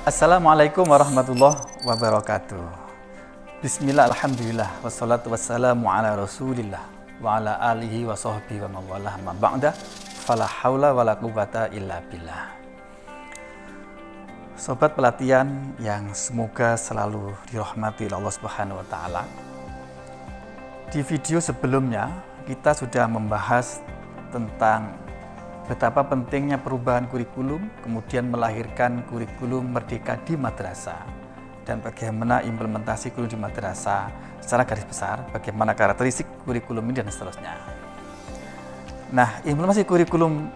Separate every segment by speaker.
Speaker 1: Assalamualaikum warahmatullahi wabarakatuh. Bismillah, alhamdulillah, wassalatu wassalamu ala rasulillah wa ala alihi wa sahbihi wa mawalah ma ba'da fala hawla wa la quwwata illa billah. Sobat pelatihan yang semoga selalu dirahmati Allah Subhanahu wa taala. Di video sebelumnya kita sudah membahas tentang betapa pentingnya perubahan kurikulum, kemudian melahirkan kurikulum merdeka di madrasah, dan bagaimana implementasi kurikulum di madrasah secara garis besar, bagaimana karakteristik kurikulum ini dan seterusnya. Nah, implementasi kurikulum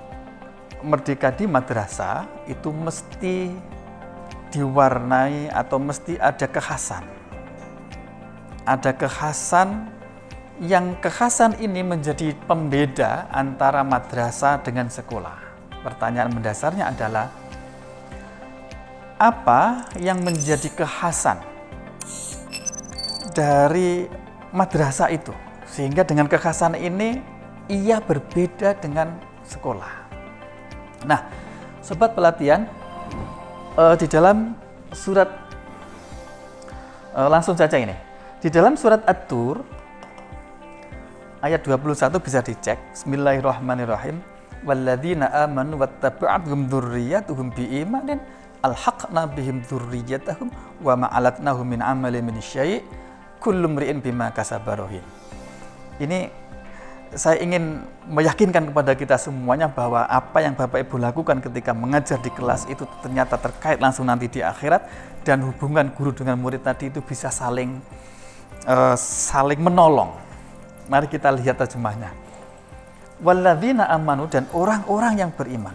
Speaker 1: merdeka di madrasah itu mesti diwarnai atau mesti ada kekhasan. Ada kekhasan yang kekhasan ini menjadi pembeda antara madrasah dengan sekolah. Pertanyaan mendasarnya adalah, apa yang menjadi kekhasan dari madrasah itu? Sehingga dengan kekhasan ini, ia berbeda dengan sekolah. Nah, sobat pelatihan, di dalam surat, langsung saja ini. Di dalam surat At-Tur, ayat 21 bisa dicek. Bismillahirrahmanirrahim. Walladzina amanu wattaba'athum dzurriyyatuhum biimanin alhaqna bihim dzurriyyatahum wa ma alatnahum min amali min syai' kullu mri'in bima kasaba rahin. Ini saya ingin meyakinkan kepada kita semuanya bahwa apa yang Bapak Ibu lakukan ketika mengajar di kelas itu ternyata terkait langsung nanti di akhirat, dan hubungan guru dengan murid tadi itu bisa saling menolong. Mari kita lihat terjemahnya. Walladzina amanu, dan orang-orang yang beriman.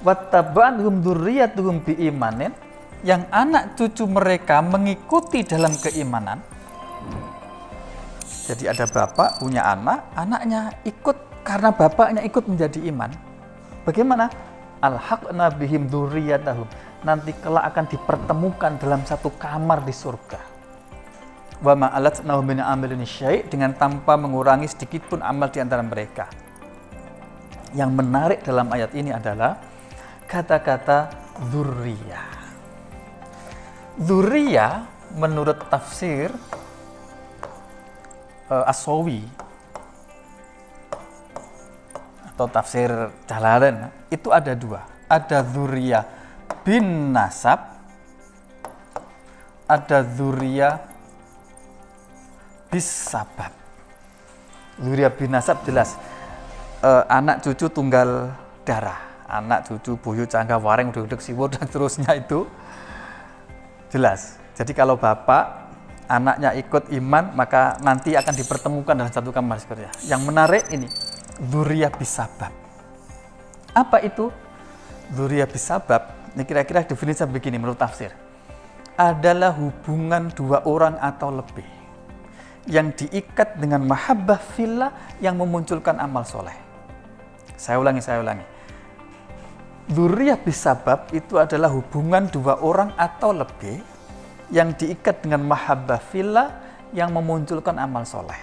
Speaker 1: Wattaba'athum dzurriyyatuhum biimanin, yang anak cucu mereka mengikuti dalam keimanan. Jadi ada bapak punya anak, anaknya ikut karena bapaknya ikut menjadi iman. Bagaimana? Alhaqna bihim dzurriyyatahum. Nanti kelak akan dipertemukan dalam satu kamar di surga. Wa ma alatnahum min amalin syai', dengan tanpa mengurangi sedikit pun amal di antara mereka. Yang menarik dalam ayat ini adalah kata-kata dzurriyah. Dzurriyah menurut tafsir As-Sawi atau tafsir Jalalain itu ada dua. Ada dzurriyah bin nasab, ada dzurriyah bis sabab. Dzurriyyah bin nasab jelas anak cucu tunggal darah, anak cucu buyut cangga wareng uduk siwur dan seterusnya, itu jelas. Jadi kalau bapak anaknya ikut iman, maka nanti akan dipertemukan dalam satu kamar surga. Yang menarik ini dzurriyyah bis sabab. Apa itu dzurriyyah bis sabab? Ini kira-kira definisinya begini menurut tafsir. Adalah hubungan dua orang atau lebih yang diikat dengan mahabbah fillah yang memunculkan amal soleh. Saya ulangi. Dzurriyyah bis sabab itu adalah hubungan dua orang atau lebih yang diikat dengan mahabbah fillah yang memunculkan amal soleh.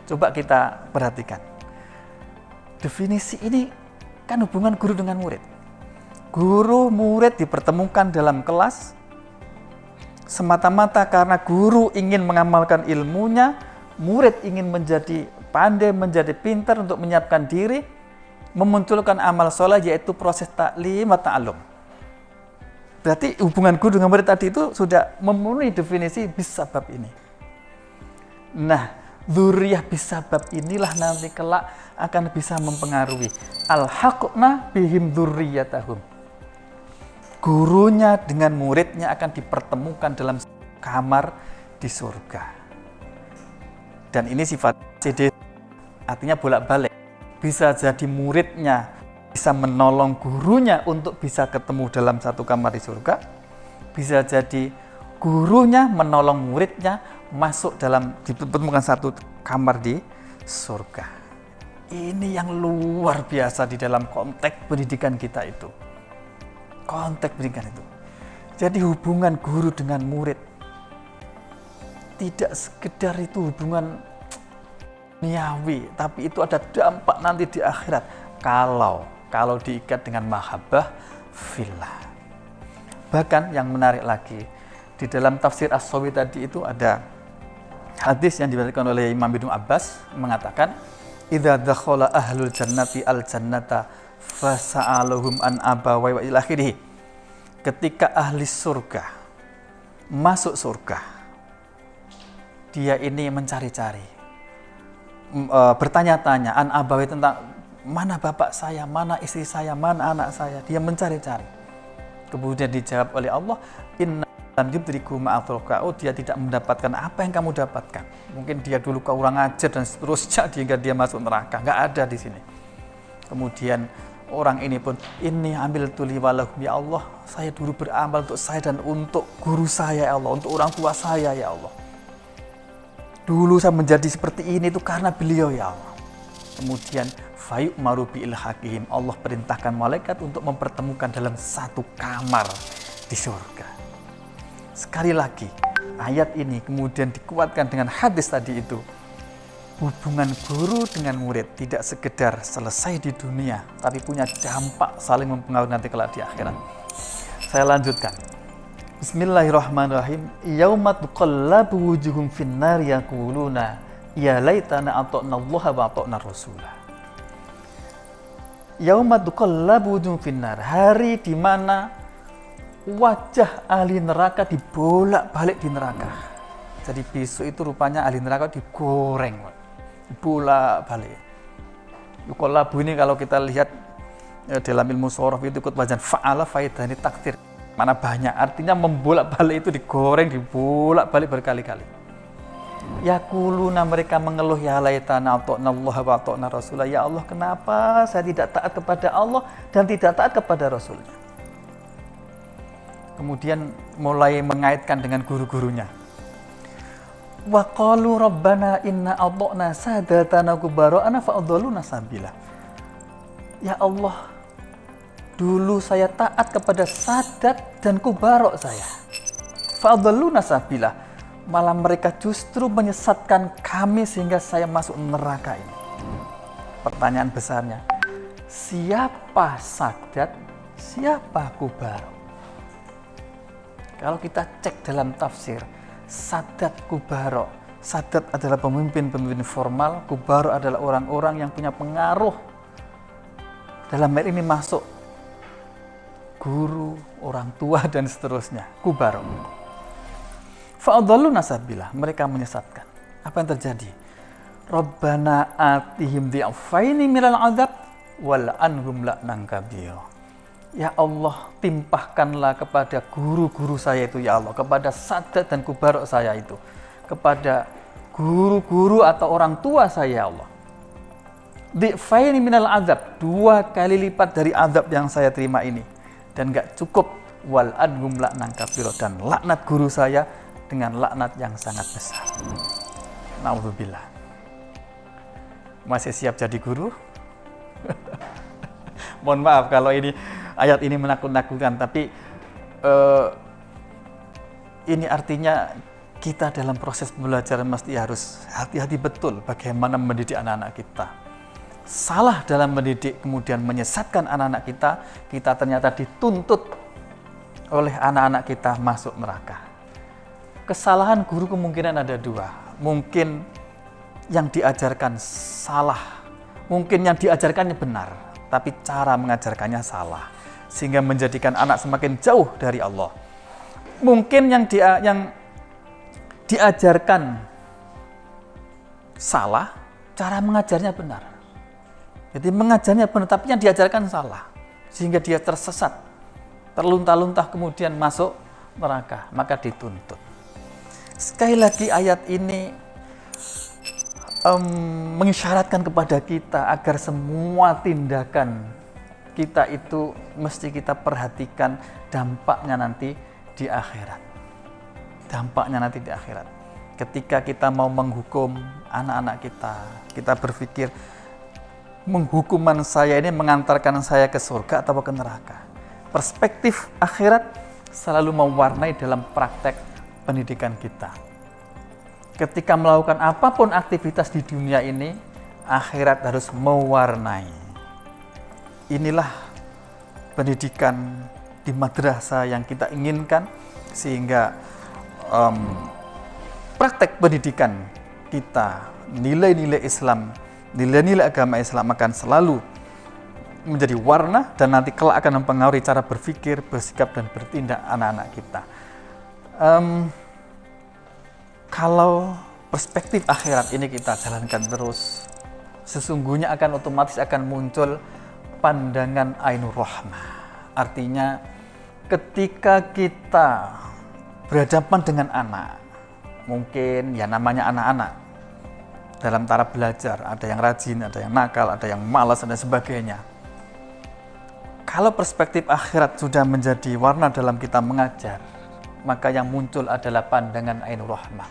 Speaker 1: Coba kita perhatikan. Definisi ini kan hubungan guru dengan murid. Guru murid dipertemukan dalam kelas semata-mata karena guru ingin mengamalkan ilmunya, murid ingin menjadi pandai, menjadi pintar untuk menyiapkan diri, memunculkan amal soleh, yaitu proses ta'lim wa ta'allum. Berarti hubungan guru dengan murid tadi itu sudah memenuhi definisi bis sabab ini. Nah, dzurriyyah bis sabab inilah nanti kelak akan bisa mempengaruhi alhaqna bihim dzurriyyatahum. Gurunya dengan muridnya akan dipertemukan dalam kamar di surga. Dan ini sifat CD, artinya bolak-balik. Bisa jadi muridnya bisa menolong gurunya untuk bisa ketemu dalam satu kamar di surga. Bisa jadi gurunya menolong muridnya masuk dalam dipertemukan satu kamar di surga. Ini yang luar biasa di dalam konteks pendidikan kita itu. Konteks pendidikan itu. Jadi hubungan guru dengan murid tidak sekedar itu hubungan niawi, tapi itu ada dampak nanti di akhirat kalau diikat dengan mahabbah fillah. Bahkan yang menarik lagi, di dalam tafsir As-Sawi tadi itu ada hadis yang diriwayatkan oleh Imam Ibnu Abbas mengatakan, idza dakhala ahlul jannati al jannata fasa'aluhum an abawai wa ila akhirih. Ketika ahli surga masuk surga, dia ini mencari-cari, bertanya-tanya an abawai, tentang mana bapak saya, mana istri saya, mana anak saya. Dia mencari-cari. Kemudian dijawab oleh Allah, inna lam yudriku ma'atroka'u, dia tidak mendapatkan apa yang kamu dapatkan. Mungkin dia dulu kurang ajar dan seterusnya sehingga dia masuk neraka. Nggak ada di sini. Kemudian orang ini pun, ini ambil tuli walahum, ya Allah, saya dulu beramal untuk saya dan untuk guru saya ya Allah, untuk orang tua saya ya Allah. Dulu saya menjadi seperti ini itu karena beliau ya Allah. Kemudian fayu'maru bi'il hakim, Allah perintahkan malaikat untuk mempertemukan dalam satu kamar di surga. Sekali lagi, ayat ini kemudian dikuatkan dengan hadis tadi itu. Hubungan guru dengan murid tidak sekedar selesai di dunia, tapi punya dampak saling mempengaruhi nanti kelak di akhirat. Saya lanjutkan. Bismillahirrahmanirrahim. Yauma tuqallabu wujuhum finnar yaquluna ya laitana ata'na Allah wa ata'na Rasulah. Yauma tuqallabu wujuhum finnar, hari di mana wajah ahli neraka dibolak-balik di neraka. Jadi besok itu rupanya ahli neraka digoreng, bolak-balik. Yuqallabu ini kalau kita lihat dalam ilmu shorof itu ikut wazan fa'ala faidah, ini takdir. Mana banyak, artinya membolak-balik itu digoreng, dibolak-balik berkali-kali. Yaquluna, mereka mengeluh, ya laitana ata'na Allah wa ata'na Rasulah. Ya Allah, kenapa saya tidak taat kepada Allah dan tidak taat kepada Rasulnya? Kemudian mulai mengaitkan dengan guru-gurunya. Wa qalu rabbana inna ata'na sadatana kubara'ana fa'adhaluna sabila. Ya Allah, dulu saya taat kepada sadat dan kubarok saya. Fa'adhaluna sabila, malah mereka justru menyesatkan kami sehingga saya masuk neraka ini. Pertanyaan besarnya, siapa sadat, siapa kubarok? Kalau kita cek dalam tafsir, sadat kubarok, sadat adalah pemimpin-pemimpin formal, kubarok adalah orang-orang yang punya pengaruh. Dalam hal ini masuk guru, orang tua dan seterusnya, kubarok. Fa'adhaluna sabila, mereka menyesatkan. Apa yang terjadi? Rabbana atihim di'afaini minal azab wal anhum la'nan kabira. Ya Allah, timpahkanlah kepada guru-guru saya itu ya Allah, kepada sadat dan kubarok saya itu, kepada guru-guru atau orang tua saya ya Allah, di'faini minal azab, 2 kali lipat dari azab yang saya terima ini. Dan gak cukup, wal anhum la'nan kabira, dan laknat guru saya dengan laknat yang sangat besar. Na'udzubillah. Masih siap jadi guru? Mohon maaf kalau ini ayat ini menakut-nakutkan, tapi ini artinya kita dalam proses pembelajaran mesti harus hati-hati betul bagaimana mendidik anak-anak kita. Salah dalam mendidik kemudian menyesatkan anak-anak kita ternyata dituntut oleh anak-anak kita masuk neraka. Kesalahan guru kemungkinan ada 2. Mungkin yang diajarkan salah, mungkin yang diajarkannya benar, tapi cara mengajarkannya salah, sehingga menjadikan anak semakin jauh dari Allah. Mungkin yang diajarkan salah, cara mengajarnya benar. Jadi mengajarnya benar, tapi yang diajarkan salah, sehingga dia tersesat, terlunta-luntah kemudian masuk neraka, maka dituntut. Sekali lagi ayat ini mengisyaratkan kepada kita agar semua tindakan kita itu mesti kita perhatikan dampaknya nanti di akhirat. Dampaknya nanti di akhirat. Ketika kita mau menghukum anak-anak kita berpikir, menghukuman saya ini mengantarkan saya ke surga atau ke neraka. Perspektif akhirat selalu mewarnai dalam praktek pendidikan kita. Ketika melakukan apapun aktivitas di dunia ini, akhirat harus mewarnai. Inilah pendidikan di madrasah yang kita inginkan, sehingga praktek pendidikan kita, nilai-nilai Islam, nilai-nilai agama Islam akan selalu menjadi warna dan nanti kelak akan mempengaruhi cara berpikir, bersikap, dan bertindak anak-anak kita. Kalau perspektif akhirat ini kita jalankan terus, sesungguhnya akan otomatis akan muncul pandangan ainur rahmah. Artinya ketika kita berhadapan dengan anak, mungkin ya namanya anak-anak dalam taraf belajar, ada yang rajin, ada yang nakal, ada yang malas, dan sebagainya. Kalau perspektif akhirat sudah menjadi warna dalam kita mengajar, maka yang muncul adalah pandangan ainur rahmah,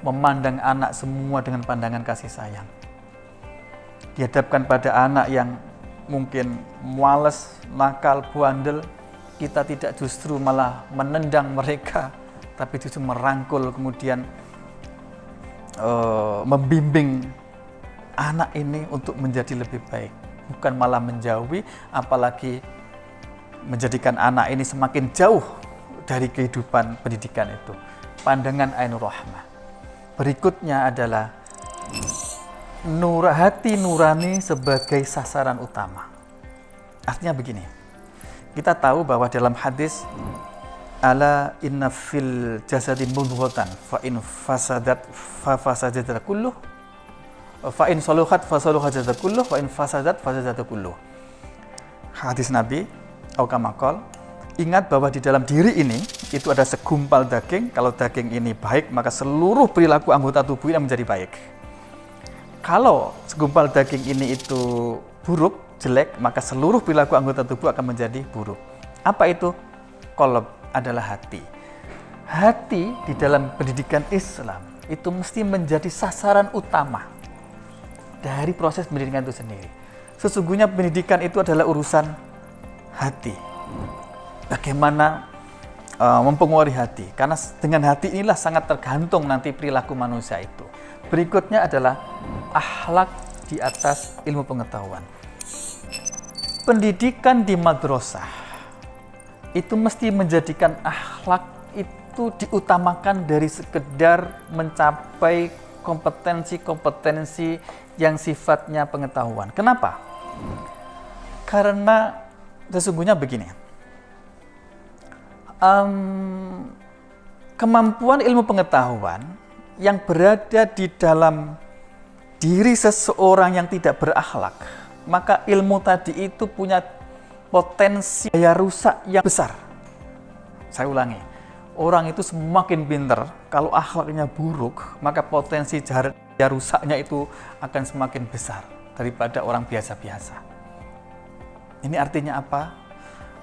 Speaker 1: memandang anak semua dengan pandangan kasih sayang. Dihadapkan pada anak yang mungkin malas, nakal, bandel, kita tidak justru malah menendang mereka, tapi justru merangkul, kemudian membimbing anak ini untuk menjadi lebih baik, bukan malah menjauhi, apalagi menjadikan anak ini semakin jauh dari kehidupan pendidikan itu. Pandangan ainur rahmah. Berikutnya adalah hati nurani sebagai sasaran utama. Artinya begini, kita tahu bahwa dalam hadis, ala inna fil jasadi mudghatan fa in fasadat fa fasadat kulluh fa in saluhat fa saluhat jasad kulluh wa in fasadat fasadat kulluh. Hadis Nabi Aukamakol, ingat bahwa di dalam diri ini itu ada segumpal daging. Kalau daging ini baik, maka seluruh perilaku anggota tubuh ini menjadi baik. Kalau segumpal daging ini itu buruk, jelek, maka seluruh perilaku anggota tubuh akan menjadi buruk. Apa itu? Qalb adalah hati. Hati di dalam pendidikan Islam itu mesti menjadi sasaran utama dari proses pendidikan itu sendiri. Sesungguhnya pendidikan itu adalah urusan hati. Bagaimana mempengaruhi hati? Karena dengan hati inilah sangat tergantung nanti perilaku manusia itu. Berikutnya adalah akhlak di atas ilmu pengetahuan. Pendidikan di madrasah itu mesti menjadikan akhlak itu diutamakan dari sekedar mencapai kompetensi-kompetensi yang sifatnya pengetahuan. Kenapa? Karena sesungguhnya begini, kemampuan ilmu pengetahuan yang berada di dalam diri seseorang yang tidak berakhlak, maka ilmu tadi itu punya potensi daya rusak yang besar. Saya ulangi, orang itu semakin pintar, kalau akhlaknya buruk, maka potensi daya rusaknya itu akan semakin besar daripada orang biasa-biasa. Ini artinya apa?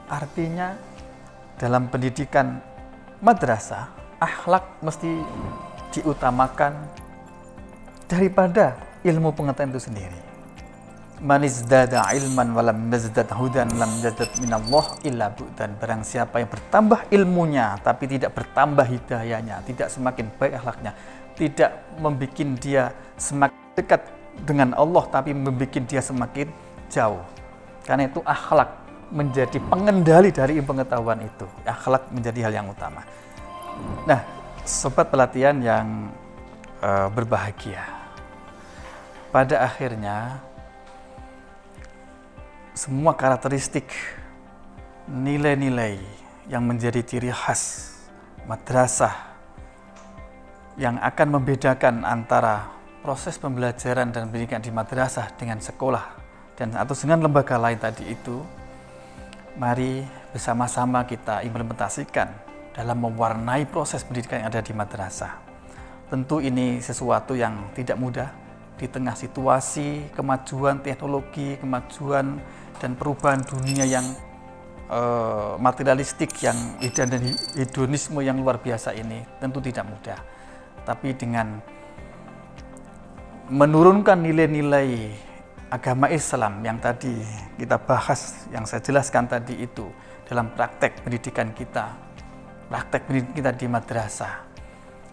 Speaker 1: Artinya dalam pendidikan madrasah, akhlak mesti diutamakan daripada ilmu pengetahuan itu sendiri. Man izdada ilman walam yazdad hudan lam yazdad minallah illa bu'dan. Barang siapa yang bertambah ilmunya tapi tidak bertambah hidayahnya, tidak semakin baik akhlaknya, tidak membuat dia semakin dekat dengan Allah, tapi membuat dia semakin jauh. Karena itu akhlak menjadi pengendali dari ilmu pengetahuan itu. Akhlak menjadi hal yang utama. Nah, sobat pelatihan yang berbahagia, pada akhirnya semua karakteristik, nilai-nilai yang menjadi ciri khas madrasah yang akan membedakan antara proses pembelajaran dan pendidikan di madrasah dengan sekolah dan atau dengan lembaga lain tadi itu, mari bersama-sama kita implementasikan dalam mewarnai proses pendidikan yang ada di madrasah. Tentu ini sesuatu yang tidak mudah di tengah situasi kemajuan teknologi, kemajuan dan perubahan dunia yang materialistik, yang hedonisme yang luar biasa ini. Tentu tidak mudah. Tapi dengan menurunkan nilai-nilai agama Islam yang tadi kita bahas, yang saya jelaskan tadi itu dalam praktek pendidikan kita, praktek pendidikan kita di madrasah.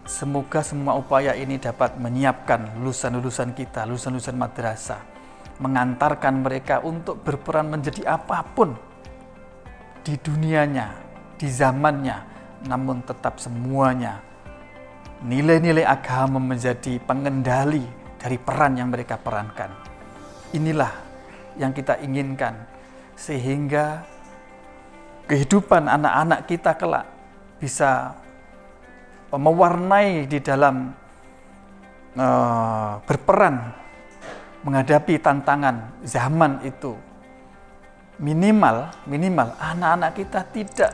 Speaker 1: Semoga semua upaya ini dapat menyiapkan lulusan-lulusan kita, lulusan-lulusan madrasah, mengantarkan mereka untuk berperan menjadi apapun di dunianya, di zamannya, namun tetap semuanya nilai-nilai agama menjadi pengendali dari peran yang mereka perankan. Inilah yang kita inginkan, sehingga kehidupan anak-anak kita kelak bisa mewarnai di dalam berperan menghadapi tantangan zaman itu. Minimal anak-anak kita tidak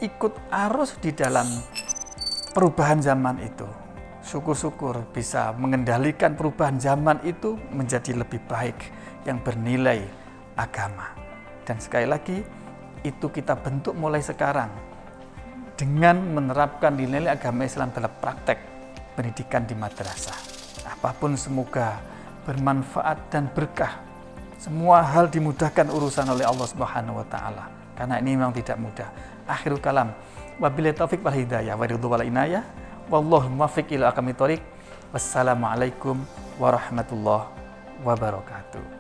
Speaker 1: ikut arus di dalam perubahan zaman itu. Syukur-syukur bisa mengendalikan perubahan zaman itu menjadi lebih baik, yang bernilai agama. Dan sekali lagi, itu kita bentuk mulai sekarang dengan menerapkan nilai agama Islam dalam praktek pendidikan di madrasah. Apapun semoga bermanfaat dan berkah. Semua hal dimudahkan urusan oleh Allah Subhanahu wa taala, karena ini memang tidak mudah. Akhirul kalam, wabillahi taufik wal hidayah wa ridho wal inayah, wallahu muwaffiq ila aqwamit thoriq. Wassalamualaikum warahmatullahi wabarakatuh.